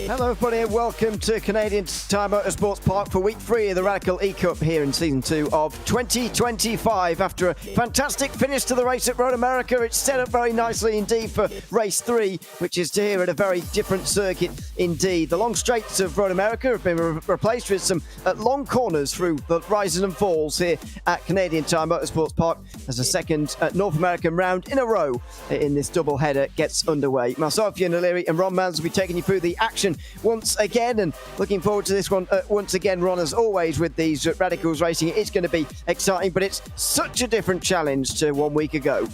Hello everybody and welcome to Canadian Tire Motorsports Park for week 3 of the Radical E-Cup here in season 2 of 2025. After a fantastic finish to the race at Road America, it's set up very nicely indeed for race 3, which is here at a very different circuit indeed. The long straights of Road America have been replaced with some long corners through the rises and falls here at Canadian Tire Motorsports Park as a second North American round in a row in this double header gets underway. Myself, Ian O'Leary and Ron Mans will be taking you through the action once again, and looking forward to this one once again, Ron, as always with these Radicals racing. It's going to be exciting, but it's such a different challenge to 1 week ago.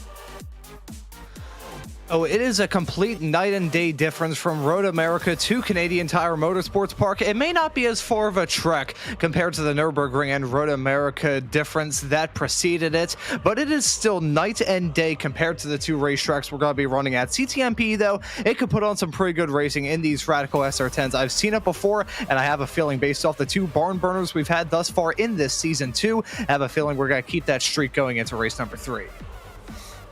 Oh, it is a complete night and day difference from Road America to Canadian Tire Motorsports Park. It may not be as far of a trek compared to the Nürburgring and Road America difference that preceded it, but it is still night and day compared to the two racetracks we're going to be running at. CTMP, though, it could put on some pretty good racing in these Radical SR10s. I've seen it before, and I have a feeling based off the two barn burners we've had thus far in this season 2, I have a feeling we're going to keep that streak going into race number 3.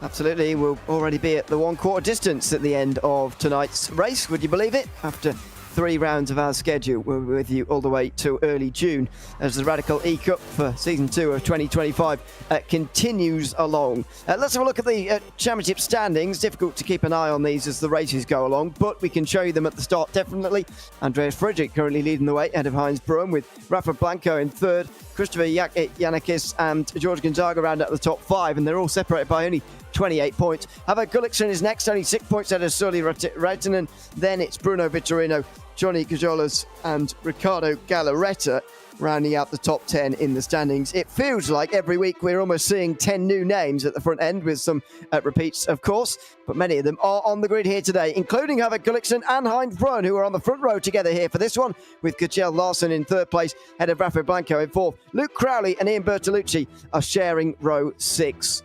Absolutely, we'll already be at the 1/4 distance at the end of tonight's race. Would you believe it? After 3 rounds of our schedule, we're with you all the way to early June as the Radical E-Cup for season 2 of 2025 continues along. Let's have a look at the championship standings. Difficult to keep an eye on these as the races go along, but we can show you them at the start definitely. Andreas Frederick currently leading the way ahead of Heinz Bruin, with Rafa Blanco in 3rd, Christopher Yanakis and George Gonzaga round at the top 5, and they're all separated by only 28 points. Havok Gullikson is next, only 6 points ahead of Sully Raitanen. Then it's Bruno Vitorino, Johnny Cajolas and Ricardo Galarreta rounding out the top 10 in the standings. It feels like every week we're almost seeing 10 new names at the front end, with some repeats, of course, but many of them are on the grid here today, including Havok Gullikson and Heinz Bruin, who are on the front row together here for this one, with Kjell Larsen in 3rd place, ahead of Rafa Blanco in 4th. Luke Crowley and Ian Bertolucci are sharing row 6.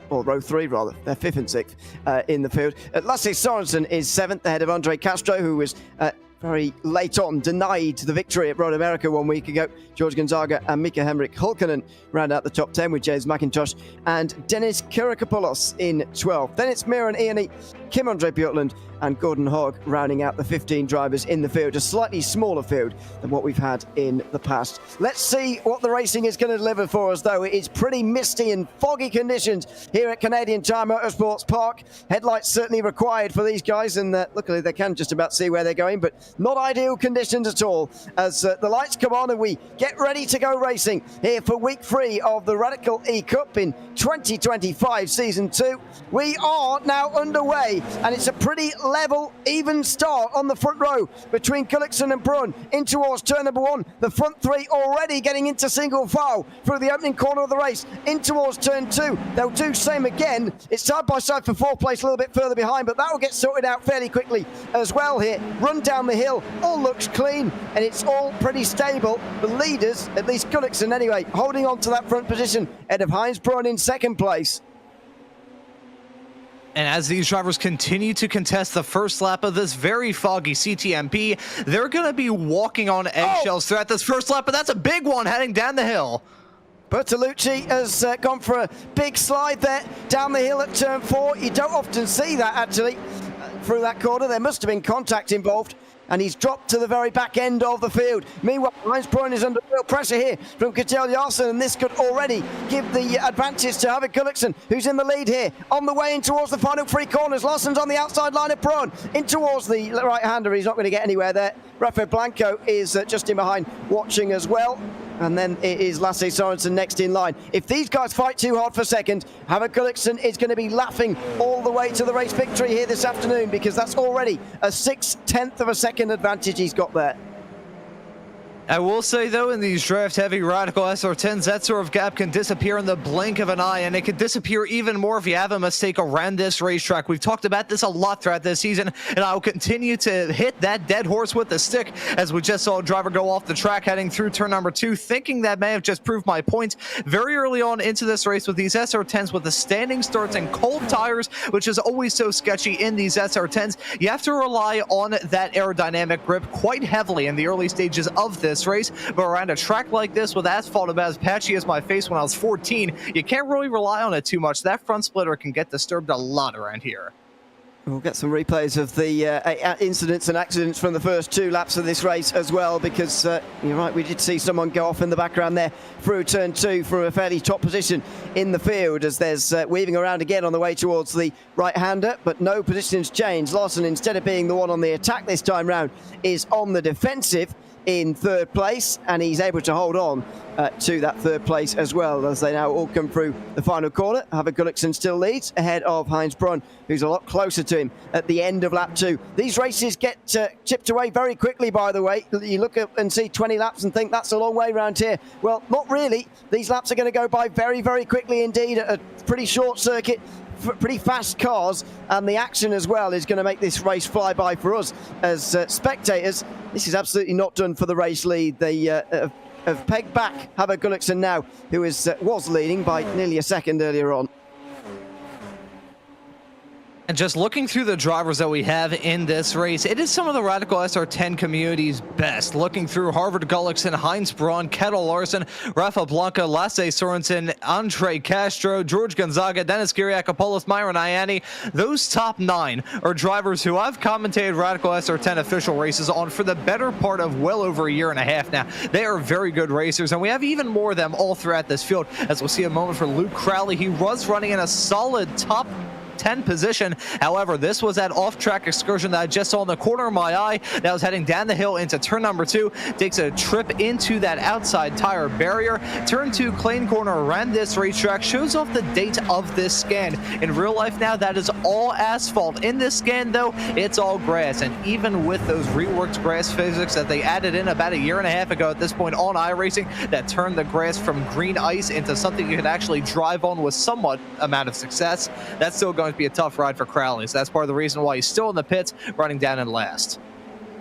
or row 3 rather. They're 5th and 6th in the field. Lasse Sorensen is 7th ahead of Andre Castro, who was very late on denied the victory at Road America 1 week ago. George Gonzaga and Mika Henrik Hulkonen round out the top 10 with James McIntosh and Dennis Kirakopoulos in 12th. Then it's Miran Iani, Kim Andre Bjortland and Gordon Hogg rounding out the 15 drivers in the field. A slightly smaller field than what we've had in the past. Let's see what the racing is going to deliver for us, though. It is pretty misty and foggy conditions here at Canadian Tire Motorsports Park. Headlights certainly required for these guys, and luckily they can just about see where they're going, but not ideal conditions at all as the lights come on and we get ready to go racing here for week 3 of the Radical E Cup in 2025 season 2. We are now underway, and it's a pretty level, even start on the front row between Gullikson and Brun in towards turn number 1. The front 3 already getting into single file through the opening corner of the race in towards turn 2. They'll do same again. It's side by side for 4th place, a little bit further behind, but that will get sorted out fairly quickly as well here. Run down the hill, all looks clean, and it's all pretty stable. The leaders, at least Gullikson anyway, holding on to that front position ahead of Heinz Brun in 2nd place. And as these drivers continue to contest the first lap of this very foggy CTMP, they're going to be walking on eggshells throughout this first lap, but that's a big one heading down the hill. Bertolucci has gone for a big slide there down the hill at turn 4. You don't often see that actually through that corner. There must have been contact involved, and he's dropped to the very back end of the field. Meanwhile, Heinz Brun is under real pressure here from Kjell Jarlsson, and this could already give the advantage to Havik Gullikson, who's in the lead here, on the way in towards the final 3 corners. Larsson's on the outside line of Brun, in towards the right-hander. He's not going to get anywhere there. Rafael Blanco is just in behind, watching as well. And then it is Lasse Sorensen next in line. If these guys fight too hard for second, Havik Gullikson is going to be laughing all the way to the race victory here this afternoon, because that's already a 6/10 of a second advantage he's got there. I will say, though, in these draft-heavy Radical SR10s, that sort of gap can disappear in the blink of an eye, and it could disappear even more if you have a mistake around this racetrack. We've talked about this a lot throughout this season, and I will continue to hit that dead horse with the stick, as we just saw a driver go off the track heading through turn number 2, thinking that may have just proved my point. Very early on into this race with these SR10s, with the standing starts and cold tires, which is always so sketchy in these SR10s, you have to rely on that aerodynamic grip quite heavily in the early stages of this race. But around a track like this with asphalt about as patchy as my face when I was 14, you can't really rely on it too much. That front splitter can get disturbed a lot around here. We'll get some replays of the incidents and accidents from the first 2 laps of this race as well, because you're right, we did see someone go off in the background there through turn 2 for a fairly top position in the field, as there's weaving around again on the way towards the right-hander, but no positions changed. Larsson, instead of being the one on the attack this time round, is on the defensive in 3rd place, and he's able to hold on to that 3rd place as well, as they now all come through the final corner. Havik Gullikson still leads ahead of Heinz Brun, who's a lot closer to him at the end of lap 2. These races get chipped away very quickly, by the way. You look up and see 20 laps and think that's a long way around here. Well, not really. These laps are going to go by very, very quickly indeed at a pretty short circuit. Pretty fast cars, and the action as well is going to make this race fly by for us as spectators. This is absolutely not done for the race lead. They have pegged back Havik Gullikson now, who was leading by nearly a second earlier on. And just looking through the drivers that we have in this race, it is some of the Radical SR10 community's best. Looking through Harvard Gullikson, Heinz Brun, Kettle Larson, Rafa Blanca, Lasse Sorensen, Andre Castro, George Gonzaga, Dennis Kyriakopoulos, Myron Iani. Those top 9 are drivers who I've commentated Radical SR10 official races on for the better part of well over a year and a half now. They are very good racers, and we have even more of them all throughout this field, as we'll see a moment for Luke Crowley. He was running in a solid top 10 position. However, this was that off-track excursion that I just saw in the corner of my eye that was heading down the hill into turn number 2. Takes a trip into that outside tire barrier. Turn 2 clean corner around this racetrack. Shows off the date of this scan. In real life now, that is all asphalt. In this scan, though, it's all grass. And even with those reworked grass physics that they added in about a year and a half ago at this point on iRacing, that turned the grass from green ice into something you could actually drive on with somewhat amount of success, that's still going to be a tough ride for Crowley. So that's part of the reason why he's still in the pits, running down in last.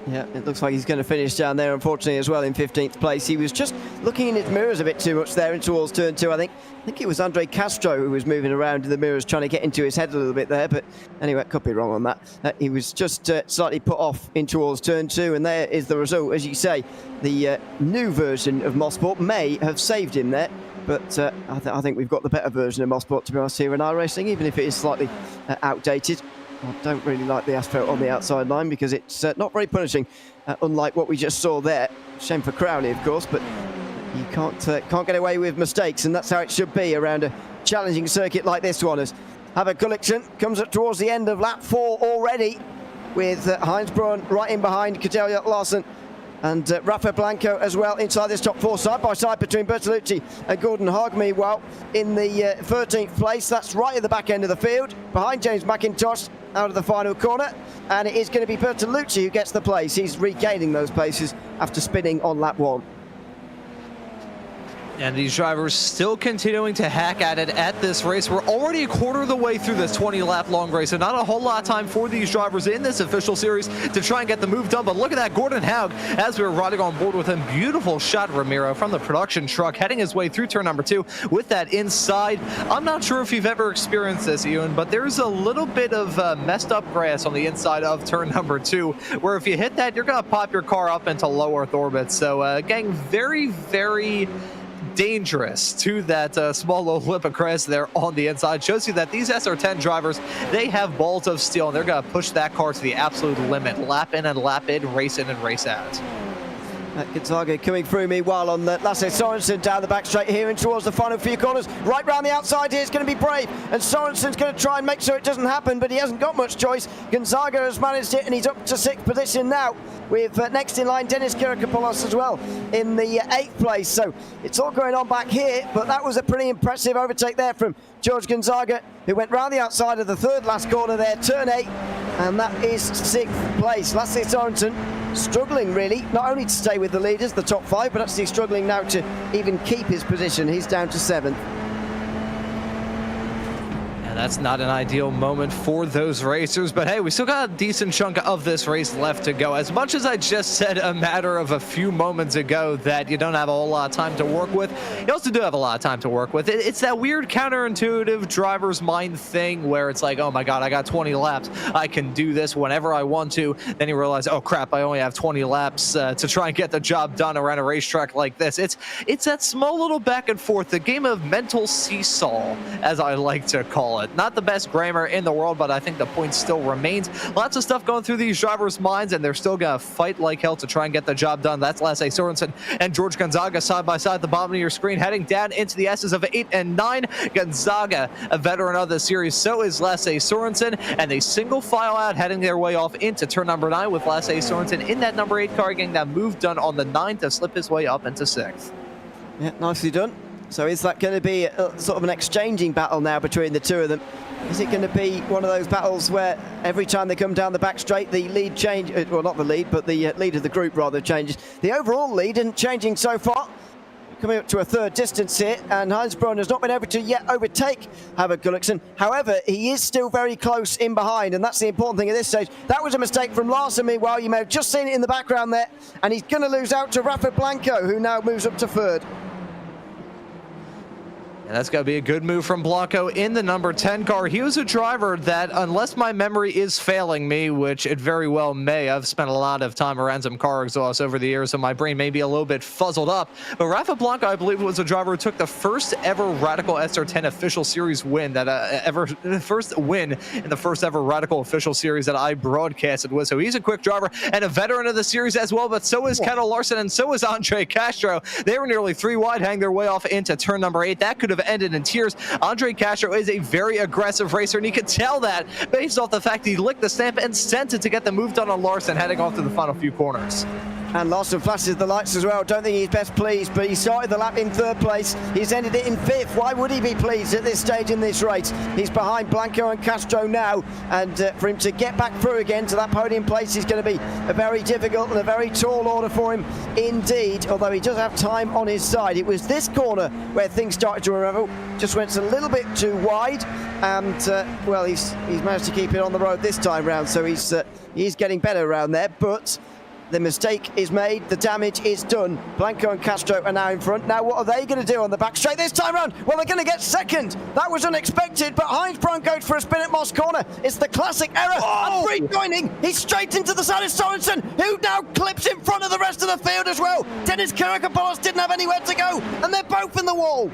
Yeah, it looks like he's going to finish down there, unfortunately, as well, in 15th place. He was just looking in his mirrors a bit too much there in towards turn 2, I think. I think it was Andre Castro who was moving around in the mirrors trying to get into his head a little bit there, but anyway, I could be wrong on that. He was just slightly put off in towards turn 2, and there is the result. As you say, the new version of Motorsport may have saved him there, but I think we've got the better version of Motorsport, to be honest, here in iRacing, even if it is slightly outdated. I don't really like the asphalt on the outside line because it's not very punishing, unlike what we just saw there. Shame for Crowley, of course, but you can't get away with mistakes, and that's how it should be around a challenging circuit like this one. As Haber Gulliksen comes up towards the end of lap 4 already, with Heinz Braun right in behind Cadelia Larsen and Rafa Blanco as well inside this top 4, side by side between Bertolucci and Gordon Haag. Meanwhile, in the 13th place, that's right at the back end of the field, behind James McIntosh out of the final corner, and it is going to be Bertolucci who gets the place. He's regaining those places after spinning on lap 1. And these drivers still continuing to hack at it at this race. We're already a quarter of the way through this 20-lap long race, and not a whole lot of time for these drivers in this official series to try and get the move done. But look at that, Gordon Haug, as we were riding on board with him. Beautiful shot, Ramiro, from the production truck, heading his way through turn number 2 with that inside. I'm not sure if you've ever experienced this, Ewan, but there's a little bit of messed up grass on the inside of turn number 2, where if you hit that, you're going to pop your car up into low Earth orbit. So getting very, very dangerous to that small little lip of grass there on the inside. Shows you that these SR10 drivers, they have balls of steel, and they're going to push that car to the absolute limit. Lap in and lap in, race in and race out. Gonzaga coming through meanwhile on Lasse Sorensen down the back straight here and towards the final few corners. Right round the outside here, it's going to be brave, and Sorensen's going to try and make sure it doesn't happen, but he hasn't got much choice. Gonzaga has managed it, and he's up to 6th position now, with next in line Dennis Kirakopoulos as well in the 8th place. So it's all going on back here, but that was a pretty impressive overtake there from George Gonzaga, who went round the outside of the 3rd last corner there, turn 8, and that is 6th place. Lasse Sorensen struggling really, not only to stay with the leaders, the top 5, but actually struggling now to even keep his position. He's down to 7th. That's not an ideal moment for those racers, but hey, we still got a decent chunk of this race left to go. As much as I just said a matter of a few moments ago that you don't have a whole lot of time to work with, you also do have a lot of time to work with. It's that weird counterintuitive driver's mind thing where it's like, oh my god, I got 20 laps, I can do this whenever I want to. Then you realize, oh crap, I only have 20 laps to try and get the job done around a racetrack like this. It's that small little back and forth, the game of mental seesaw, as I like to call it. Not the best grammar in the world, but I think the point still remains. Lots of stuff going through these drivers' minds, and they're still going to fight like hell to try and get the job done. That's Lasse Sorensen and George Gonzaga side by side at the bottom of your screen, heading down into the S's of 8 and 9. Gonzaga, a veteran of the series, so is Lasse Sorensen, and they single file out, heading their way off into turn number 9 with Lasse Sorensen in that number 8 car, getting that move done on the 9 to slip his way up into 6th. Yeah, nicely done. So is that going to be sort of an exchanging battle now between the two of them? Is it going to be one of those battles where every time they come down the back straight, the lead changes? Well, not the lead, but the lead of the group rather changes. The overall lead isn't changing so far. Coming up to a 3rd distance here, and Heinz Braun has not been able to yet overtake Haber Gulliksen. However, he is still very close in behind, and that's the important thing at this stage. That was a mistake from Larsen, meanwhile. You may have just seen it in the background there, and he's going to lose out to Rafa Blanco, who now moves up to 3rd. And that's got to be a good move from Blanco in the number 10 car. He was a driver that, unless my memory is failing me, which it very well may, I've spent a lot of time around some car exhausts over the years, so my brain may be a little bit fuzzled up. But Rafa Blanco, I believe, was a driver who took the first ever Radical SR10 official series win, first win in the first ever Radical official series that I broadcasted with. So he's a quick driver and a veteran of the series as well, but so is Kendall Larson and so is Andre Castro. They were nearly 3 wide, hang their way off into turn number 8. That could have ended in tears. Andre Castro is a very aggressive racer, and you could tell that based off the fact he licked the stamp and sent it to get the move done on Larson, heading off to the final few corners. And Larson flashes the lights as well. Don't think he's best pleased, but he started the lap in 3rd place. He's ended it in 5th. Why would he be pleased at this stage in this race? He's behind Blanco and Castro now, and for him to get back through again to that podium place is going to be a very difficult and a very tall order for him indeed, although he does have time on his side. It was this corner where things started to unravel. Just went a little bit too wide, and well, he's managed to keep it on the road this time round, so he's getting better around there, but The mistake is made, the damage is done. Blanco and Castro are now in front. Now what are they going to do on the back straight this time round? Well, they're going to get second. That was unexpected, but Heinz Braun goes for a spin at Moss Corner. It's the classic error. And rejoining, he's straight into the side of Sorensen, who now clips in front of the rest of the field as well. Dennis Kyrikopoulos didn't have anywhere to go, and they're both in the wall.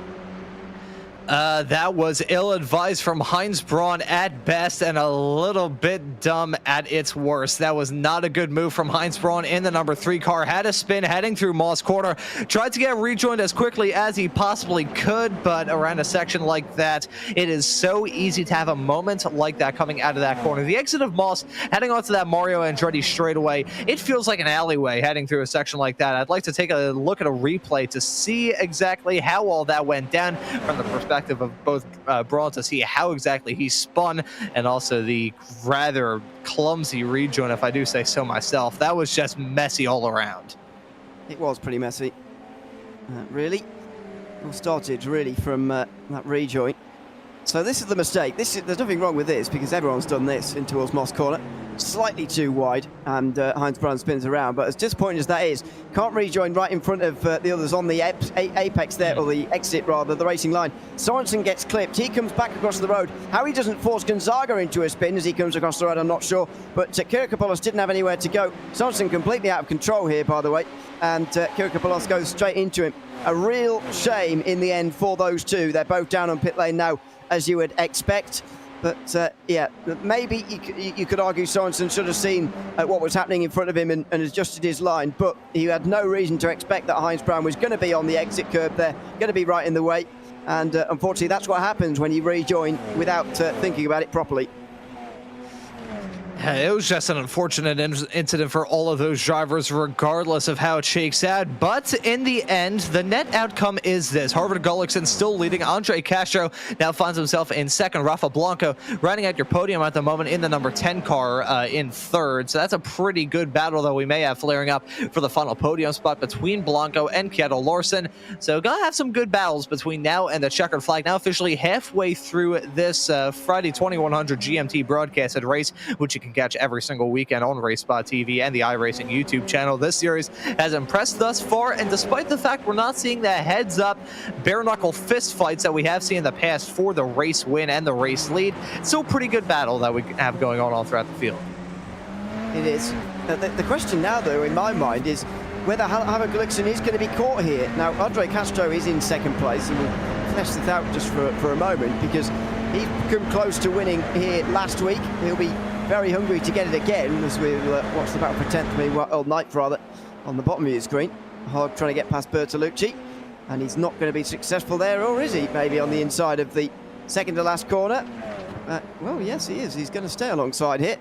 That was ill-advised from Heinz Braun at best and a little bit dumb at its worst. That was not a good move from Heinz Braun in the number 3 car. Had a spin heading through Moss Corner. Tried to get rejoined as quickly as he possibly could, but around a section like that, it is so easy to have a moment like that coming out of that corner. The exit of Moss, heading onto that Mario Andretti straightaway, it feels like an alleyway heading through a section like that. I'd like to take a look at a replay to see exactly how all that went down from the perspective of both Braun, to see how exactly he spun, and also the rather clumsy rejoin, if I do say so myself. That was just messy all around. It was pretty messy. Really? It all started really from that rejoin. So this is the mistake. There's nothing wrong with this because everyone's done this in towards Moss Corner. Slightly too wide, and Heinz Braun spins around. But as disappointing as that is, can't rejoin right in front of the others on the apex there, or the exit rather, the racing line. Sorensen gets clipped. He comes back across the road. How he doesn't force Gonzaga into a spin as he comes across the road, I'm not sure. But Kyrikopoulos didn't have anywhere to go. Sorensen completely out of control here, by the way, and Kyrikopoulos goes straight into him. A real shame in the end for those two. They're both down on pit lane now, as you would expect. But yeah, maybe you could argue Sorensen should have seen what was happening in front of him and adjusted his line, but he had no reason to expect that Heinz Braun was going to be on the exit curb there, going to be right in the way. And unfortunately, that's what happens when you rejoin without thinking about it properly. It was just an unfortunate incident for all of those drivers, regardless of how it shakes out. But in the end, the net outcome is this. Harvard Gullickson still leading. Andre Castro now finds himself in second. Rafa Blanco rounding out your podium at the moment in the number 10 car in third. So that's a pretty good battle that we may have flaring up for the final podium spot between Blanco and Kjetil Larsen. So gonna have some good battles between now and the checkered flag. Now officially halfway through this Friday 2100 GMT broadcasted race, which you can catch every single weekend on RaceSpot TV and the iRacing YouTube channel. This series has impressed thus far, and despite the fact we're not seeing the heads-up, bare-knuckle fist fights that we have seen in the past for the race win and the race lead, still a pretty good battle that we have going on all throughout the field. It is. The question now, though, in my mind, is whether Harvard Gullickson is going to be caught here. Now, Andre Castro is in second place, and we'll flesh this out just for a moment, because he come close to winning here last week. He'll be very hungry to get it again as we'll watch the battle for 10th, or 9th rather, on the bottom of your screen. Hogg trying to get past Bertolucci, and he's not going to be successful there, or is he? Maybe on the inside of the second to last corner. Well, yes, he is. He's going to stay alongside here,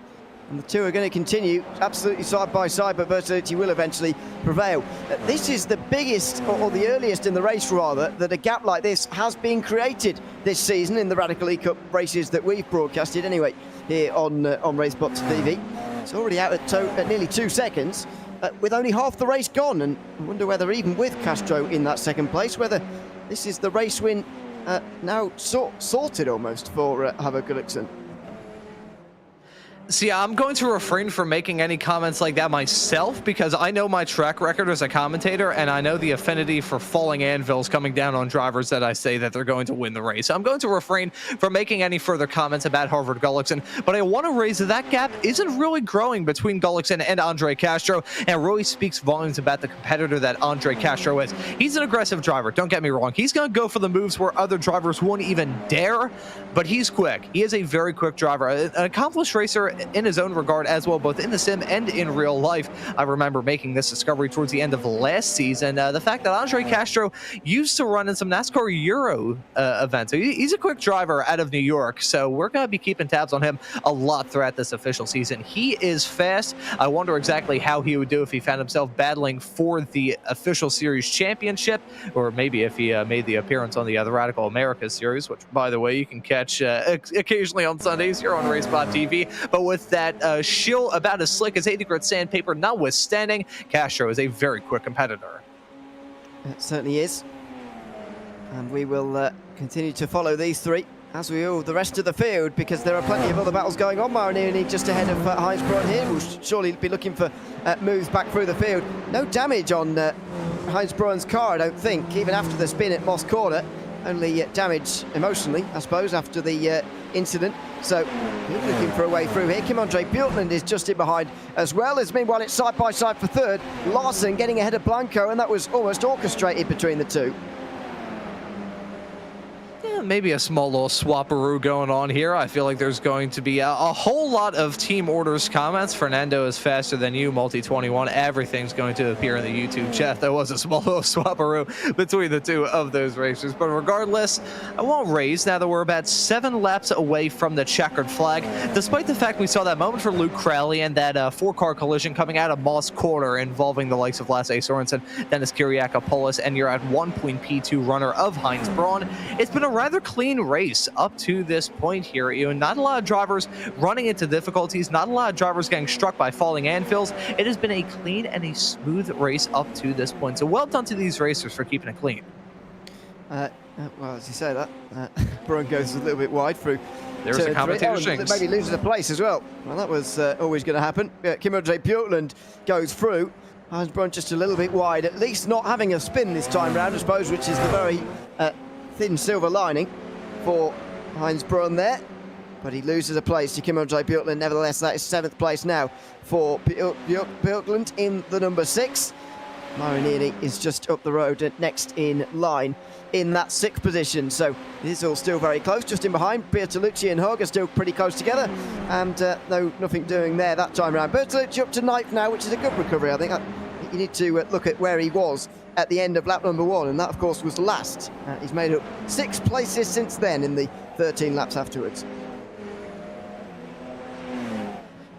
and the two are going to continue absolutely side by side, but Bertolucci will eventually prevail. This is the biggest, or the earliest in the race rather, that a gap like this has been created this season in the Radical E-Cup races that we've broadcasted anyway here on RaceSpot TV. It's already out at nearly 2 seconds, with only half the race gone, and I wonder whether even with Castro in that second place, whether this is the race win now sorted almost for Harvard Gullickson. See, I'm going to refrain from making any comments like that myself, because I know my track record as a commentator, and I know the affinity for falling anvils coming down on drivers that I say that they're going to win the race. I'm going to refrain from making any further comments about Harvard Gullickson, but I want to raise that gap isn't really growing between Gullickson and Andre Castro, and really speaks volumes about the competitor that Andre Castro is. He's an aggressive driver, don't get me wrong. He's going to go for the moves where other drivers won't even dare, but he's quick. He is a very quick driver, an accomplished racer in his own regard as well, both in the sim and in real life. I remember making this discovery towards the end of last season, the fact that Andre Castro used to run in some NASCAR Euro events. So he's a quick driver out of New York, so we're going to be keeping tabs on him a lot throughout this official season. He is fast. I wonder exactly how he would do if he found himself battling for the official series championship, or maybe if he made the appearance on the Radical America series, which, by the way, you can catch occasionally on Sundays here on RaceSpot TV. But with that shill about as slick as 80 grit sandpaper notwithstanding, Castro is a very quick competitor. It certainly is. And we will continue to follow these three as we all the rest of the field, because there are plenty of other battles going on. Marini just ahead of Heinz Braun here. We'll surely be looking for moves back through the field. No damage on Heinz Braun's car, I don't think, even after the spin at Moss Corner. Only damage emotionally, I suppose, after the incident. So he's looking for a way through here. Kim-Andre Bjorklund is just in behind as well, as meanwhile it's side by side for third. Larson getting ahead of Blanco, and that was almost orchestrated between the two. Maybe a small little swapperoo going on here. I feel like there's going to be a whole lot of team orders comments. Fernando is faster than you, Multi21. Everything's going to appear in the YouTube chat. There was a small little swapperoo between the two of those racers. But regardless, I won't raise now that we're about 7 laps away from the checkered flag. Despite the fact we saw that moment for Luke Crowley and that 4-car collision coming out of Moss Corner involving the likes of Lasse Sorensen, Dennis Kyriakopoulos, and you're at 1.P2 runner of Heinz Braun. It's been a rather clean race up to this point here. Not a lot of drivers running into difficulties, not a lot of drivers getting struck by falling anvils. It has been a clean and a smooth race up to this point. So well done to these racers for keeping it clean. Well, as you say that, Braun goes a little bit wide through. There's a commentator jinx. Maybe loses a place as well. Well, that was always going to happen. Kim-Andre Bjorklund goes through. Heinz Braun just a little bit wide, at least not having a spin this time round, I suppose, which is the very thin silver lining for Heinz Braun there. But he loses a place to Kim-Andre Bjorklund. Nevertheless, that is 7th place now for Bjorklund in the number 6. Marini is just up the road, next in line in that 6th position. So it is all still very close. Just in behind, Bertolucci and Hogg are still pretty close together. And no, nothing doing there that time around. Bertolucci up to 9th now, which is a good recovery, I think. You need to look at where he was at the end of lap number 1, and that, of course, was last. He's made up 6 places since then in the 13 laps afterwards.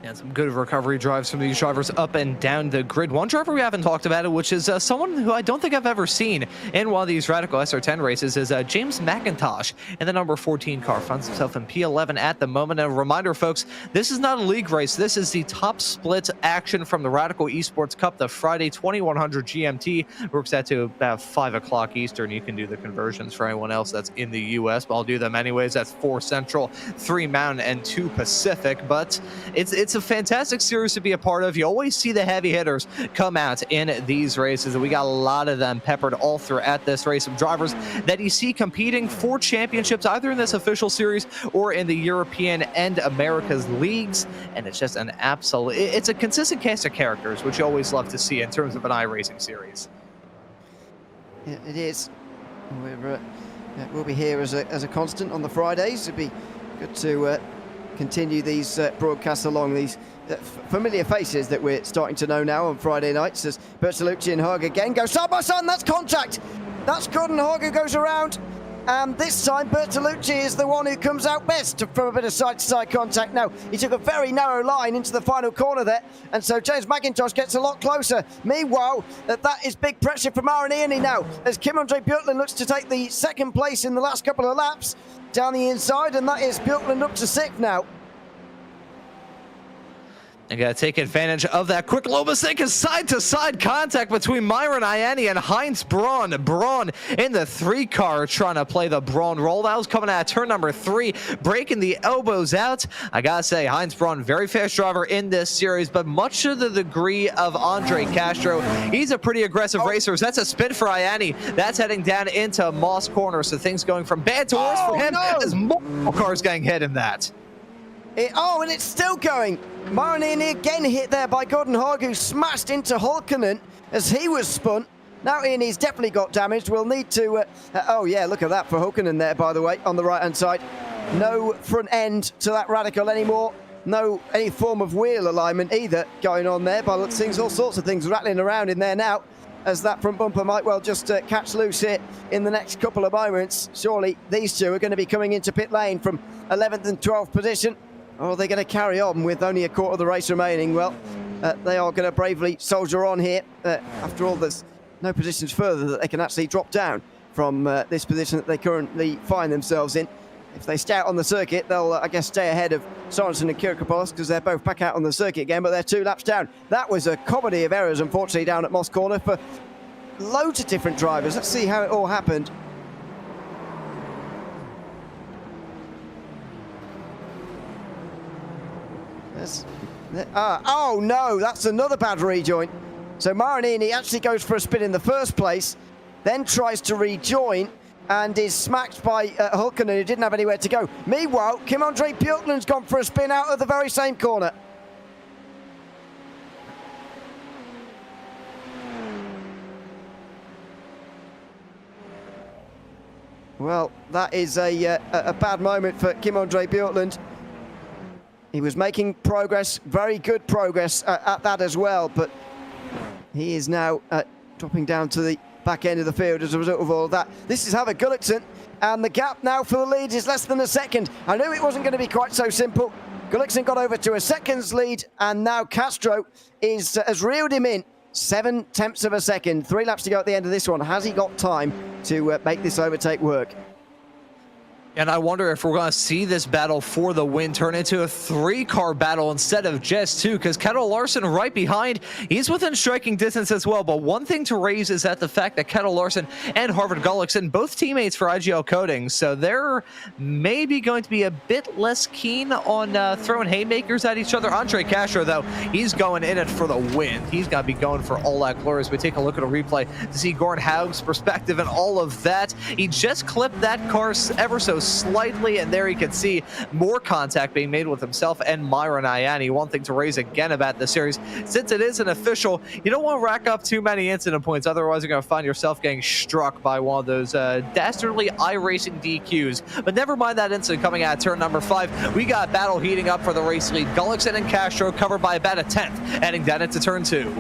And some good recovery drives from these drivers up and down the grid. One driver we haven't talked about, which is someone who I don't think I've ever seen in one of these Radical SR10 races, is James McIntosh in the number 14 car. Finds himself in P11 at the moment. And a reminder, folks, this is not a league race. This is the top split action from the Radical Esports Cup, the Friday 2100 GMT. Works out to about 5 o'clock Eastern. You can do the conversions for anyone else that's in the US, but I'll do them anyways. That's 4 Central, 3 Mountain, and 2 Pacific. But it's a fantastic series to be a part of. You always see the heavy hitters come out in these races, and we got a lot of them peppered all throughout this race. Some drivers that you see competing for championships either in this official series or in the European and America's leagues, and it's just an absolute, it's a consistent cast of characters, which you always love to see in terms of an iRacing series. Yeah, it is. We'll be here as a constant on the Fridays. It'd be good to continue these broadcasts along these familiar faces that we're starting to know now on Friday nights, as Bertolucci and Hogg again go side by side, and that's contact. That's Gordon Hogg who goes around, and this time Bertolucci is the one who comes out best from a bit of side-to-side contact. Now, he took a very narrow line into the final corner there, and so James McIntosh gets a lot closer. Meanwhile, that is big pressure for Marini now, as Kim-Andre Bjorklund looks to take the 2nd place in the last couple of laps down the inside, and that is Bjorklund up to 6th now. I gotta take advantage of that quick low mistake of side-to-side contact between Myron Ianni and Heinz Braun. Braun in the 3 car trying to play the Braun roll. That was coming out of turn number 3, breaking the elbows out. I gotta say, Heinz Braun, very fast driver in this series, but much to the degree of Andre Castro, he's a pretty aggressive racer. So that's a spin for Ianni. That's heading down into Moss Corner, so things going from bad to worse for him as more cars getting hit in that. And it's still going. Marini again hit there by Gordon Hogg, who smashed into Hulkinen as he was spun. Now Ianni's definitely got damaged. We'll need to... oh, yeah, look at that for Hulkinen there, by the way, on the right-hand side. No front end to that Radical anymore. No any form of wheel alignment either going on there. By the looks of things, all sorts of things rattling around in there now, as that front bumper might well just catch loose here in the next couple of moments. Surely these two are going to be coming into pit lane from 11th and 12th position. Or are they going to carry on with only a quarter of the race remaining? Well, they are going to bravely soldier on here. After all, there's no positions further that they can actually drop down from this position that they currently find themselves in. If they stay out on the circuit, they'll, I guess, stay ahead of Sorensen and Kyriakopoulos, because they're both back out on the circuit again, but they're 2 laps down. That was a comedy of errors, unfortunately, down at Moss Corner for loads of different drivers. Let's see how it all happened. Oh no, that's another bad rejoin. So Marinini actually goes for a spin in the first place, then tries to rejoin and is smacked by Hulkonen, who didn't have anywhere to go. Meanwhile, Kim-Andre Björklund's gone for a spin out of the very same corner. Well, that is a bad moment for Kim-Andre Björklund. He was making progress, very good progress at that as well, but he is now dropping down to the back end of the field as a result of all of that. This is Harvard Gulliksen, and the gap now for the lead is less than a second. I knew it wasn't going to be quite so simple. Gulliksen got over to a second's lead, and now Castro has reeled him in 7/10 of a second. 3 laps to go at the end of this one. Has he got time to make this overtake work? And I wonder if we're going to see this battle for the win turn into a 3-car battle instead of just 2, because Kettle Larson right behind, he's within striking distance as well. But one thing to raise is that the fact that Kettle Larson and Harvard Gulliksen, both teammates for IGL Coatings, so they're maybe going to be a bit less keen on throwing haymakers at each other. Andre Castro, though, he's going in it for the win. He's got to be going for all that glory as we take a look at a replay to see Gordon Haug's perspective and all of that. He just clipped that car ever so slightly, and there you can see more contact being made with himself and Myron Ianni. One thing to raise again about the series, since it is an official, you don't want to rack up too many incident points, otherwise you're going to find yourself getting struck by one of those dastardly iRacing DQs. But never mind that incident coming out of turn number 5. We got battle heating up for the race lead. Gulliksen and Castro covered by about a 10th, heading down into turn 2.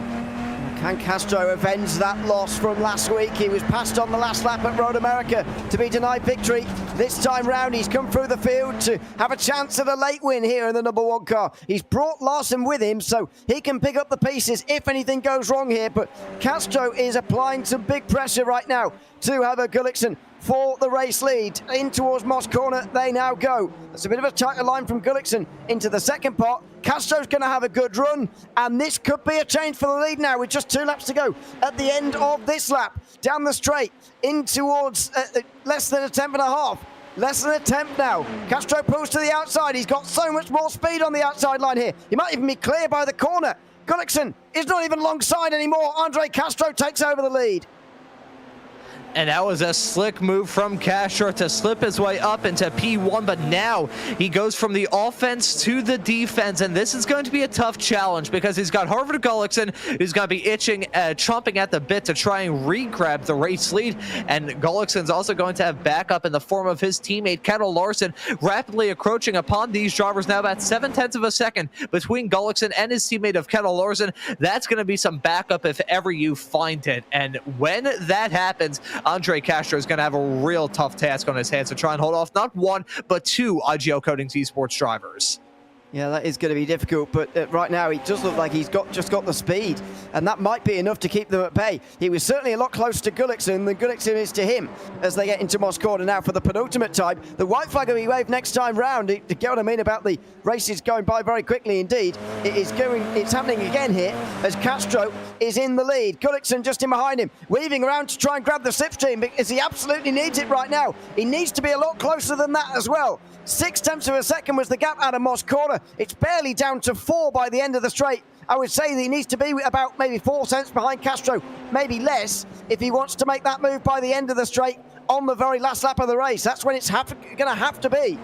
Can Castro avenge that loss from last week? He was passed on the last lap at Road America to be denied victory. This time round, he's come through the field to have a chance at a late win here in the number 1 car. He's brought Larson with him, so he can pick up the pieces if anything goes wrong here. But Castro is applying some big pressure right now to Harvard Gulliksen for the race lead. In towards Moss Corner they now go. That's a bit of a tighter line from Gulliksen into the second part. Castro's going to have a good run, and this could be a change for the lead now with just 2 laps to go at the end of this lap. Down the straight, in towards less than a 10th and a half. Less than a 10th now. Castro pulls to the outside. He's got so much more speed on the outside line here. He might even be clear by the corner. Gulliksen is not even alongside anymore. Andre Castro takes over the lead. And that was a slick move from Castro to slip his way up into P1, but now he goes from the offense to the defense, and this is going to be a tough challenge because he's got Harvard Gulliksen, who's going to be itching, chomping at the bit to try and re-grab the race lead, and Gulliksen's also going to have backup in the form of his teammate Kettle Larson, rapidly encroaching upon these drivers now about 7/10 of a second between Gulliksen and his teammate of Kettle Larson. That's going to be some backup if ever you find it, and when that happens, Andre Castro is going to have a real tough task on his hands to try and hold off not 1, but 2 IGL Coatings Esports drivers. Yeah, that is going to be difficult, but right now he does look like he's just got the speed, and that might be enough to keep them at bay. He was certainly a lot closer to Gulliksen than Gulliksen is to him as they get into Moss Corner now for the penultimate time. The white flag will be waved next time round. To get what I mean about the races going by very quickly indeed, it's happening again here as Castro is in the lead. Gulliksen just in behind him, weaving around to try and grab the slipstream because he absolutely needs it right now. He needs to be a lot closer than that as well. 6/10 of a second was the gap out of Moss Corner. It's barely down to 4 by the end of the straight. I would say that he needs to be about maybe 4 cents behind Castro, maybe less, if he wants to make that move by the end of the straight on the very last lap of the race. That's when it's going to have to be.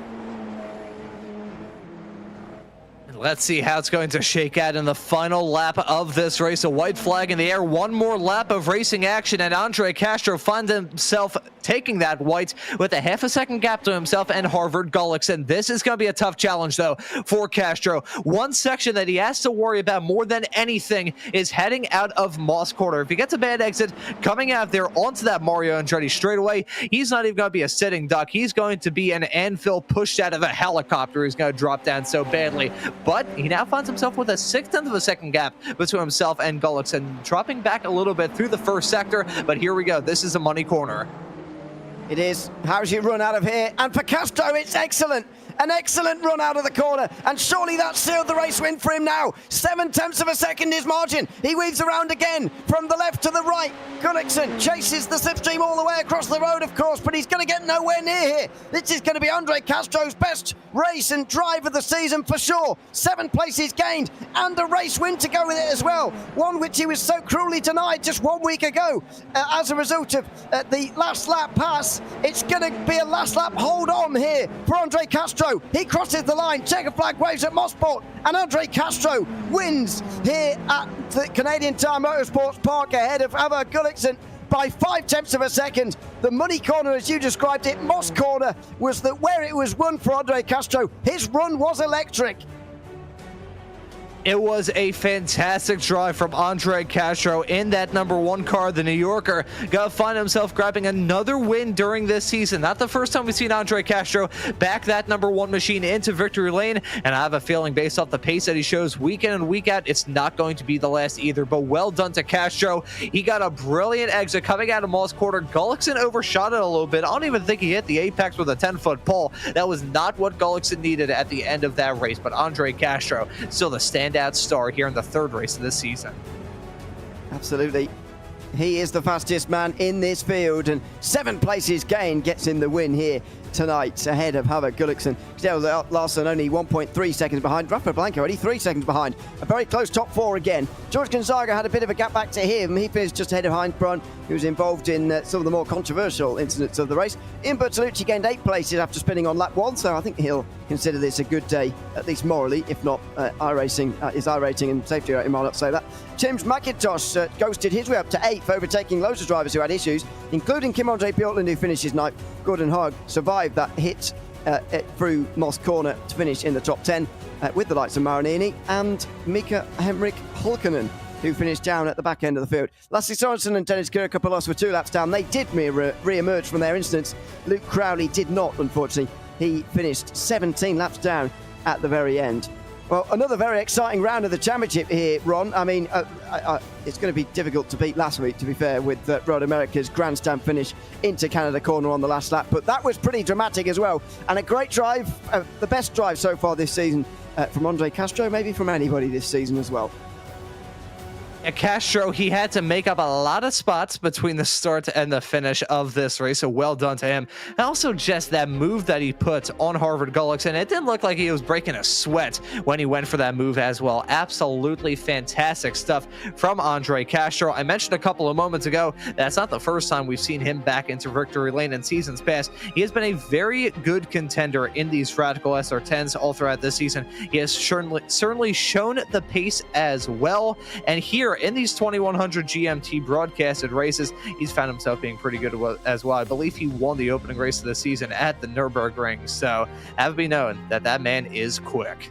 Let's see how it's going to shake out in the final lap of this race. A white flag in the air, 1 more lap of racing action, and Andre Castro finds himself taking that white with a half a second gap to himself and Harvard Gulliksen. This is going to be a tough challenge, though, for Castro. One section that he has to worry about more than anything is heading out of Moss Corner. If he gets a bad exit coming out there onto that Mario Andretti straightaway, he's not even going to be a sitting duck. He's going to be an anvil pushed out of a helicopter. He's going to drop down so badly. But he now finds himself with a 6/10 of a second gap between himself and Gulliksen, dropping back a little bit through the first sector. But here we go. This is a money corner. It is. How's your run out of here? And for Castro, it's excellent. An excellent run out of the corner, and surely that sealed the race win for him now. 7/10 of a second his margin. He weaves around again from the left to the right. Gullickson chases the slipstream all the way across the road, of course, but he's going to get nowhere near here. This is going to be Andre Castro's best race and drive of the season for sure. 7 places gained and a race win to go with it as well. One which he was so cruelly denied just 1 week ago as a result of the last lap pass. It's going to be a last lap hold on here for Andre Castro. He crosses the line, checker flag waves at Mosport, and Andre Castro wins here at the Canadian Tire Motorsports Park ahead of Ava Gullickson by 5/10 of a second. The money corner, as you described it, Moss corner, was where it was won for Andre Castro. His run was electric. It was a fantastic drive from Andre Castro in that #1 car. The New Yorker got to find himself grabbing another win during this season. Not the first time we've seen Andre Castro back that #1 machine into victory lane, and I have a feeling based off the pace that he shows week in and week out, it's not going to be the last either. But well done to Castro. He got a brilliant exit coming out of Moss Quarter. Gullickson overshot it a little bit. I don't even think he hit the apex with a 10-foot pole. That was not what Gullickson needed at the end of that race, but Andre Castro still the standout star here in the 3rd race of this season. Absolutely. He is the fastest man in this field, and 7 places gained gets him the win here tonight ahead of Havok Gullickson. Xavier Larson only 1.3 seconds behind. Rafa Blanco only 3 seconds behind. A very close top 4 again. George Gonzaga had a bit of a gap back to him. He finished just ahead of Heinz Braun, who was involved in some of the more controversial incidents of the race. Ian Bertolucci gained 8 places after spinning on lap 1, so I think he'll consider this a good day, at least morally, if not iRacing, his iRating and safety rating might not say that. James McIntosh ghosted his way up to 8th, overtaking loads of drivers who had issues, including Kim-Andre Bjorklund, who finished his 9th. Gordon Haag survived that hit through Moss Corner to finish in the top 10 with the likes of Maranini and Mika Henrik Hulkkonen, who finished down at the back end of the field. Lassie Sorensen and Dennis Kyrkopulos were 2 laps down. They did re-emerge from their incidents. Luke Crowley did not, unfortunately. He finished 17 laps down at the very end. Well, another very exciting round of the championship here, Ron. I mean, it's going to be difficult to beat last week, to be fair, with Road America's grandstand finish into Canada corner on the last lap. But that was pretty dramatic as well. And a great drive, the best drive so far this season from Andre Castro, maybe from anybody this season as well. Castro, he had to make up a lot of spots between the start and the finish of this race, so well done to him. And also just that move that he put on Harvard Gullickson, it didn't look like he was breaking a sweat when he went for that move as well. Absolutely fantastic stuff from Andre Castro. I mentioned a couple of moments ago, that's not the first time we've seen him back into victory lane in seasons past. He has been a very good contender in these Radical SR10s all throughout this season. He has certainly shown the pace as well, and here in these 2100 GMT broadcasted races, he's found himself being pretty good as well. I believe he won the opening race of the season at the Nürburgring, so have it be known that that man is quick.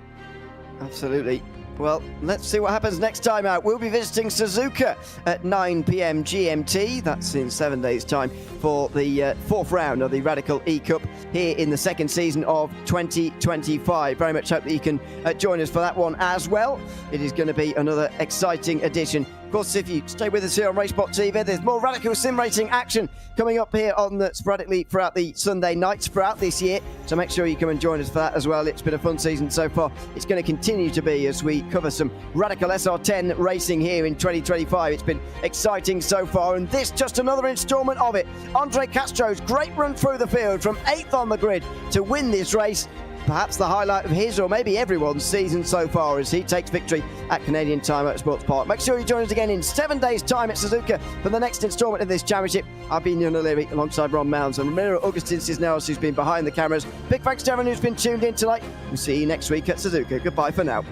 Absolutely. Well, let's see what happens next time out. We'll be visiting Suzuka at 9 p.m. GMT. That's in 7 days' time for the 4th round of the Radical E-Cup here in the 2nd season of 2025. Very much hope that you can join us for that one as well. It is going to be another exciting edition. Of course, if you stay with us here on Racebot TV, there's more Radical Sim Racing action coming up here on sporadically throughout the Sunday nights throughout this year. So make sure you come and join us for that as well. It's been a fun season so far. It's going to continue to be as we cover some Radical SR10 racing here in 2025. It's been exciting so far, and this just another instalment of it. Andre Castro's great run through the field from 8th on the grid to win this race. Perhaps the highlight of his or maybe everyone's season so far as he takes victory at Canadian Tire Motorsports Park. Make sure you join us again in 7 days' time at Suzuka for the next instalment of this championship. I've been Ian O'Leary alongside Ron Mounds and Ramiro Augustin Cisneros, who's been behind the cameras. Big thanks to everyone who's been tuned in tonight. We'll see you next week at Suzuka. Goodbye for now.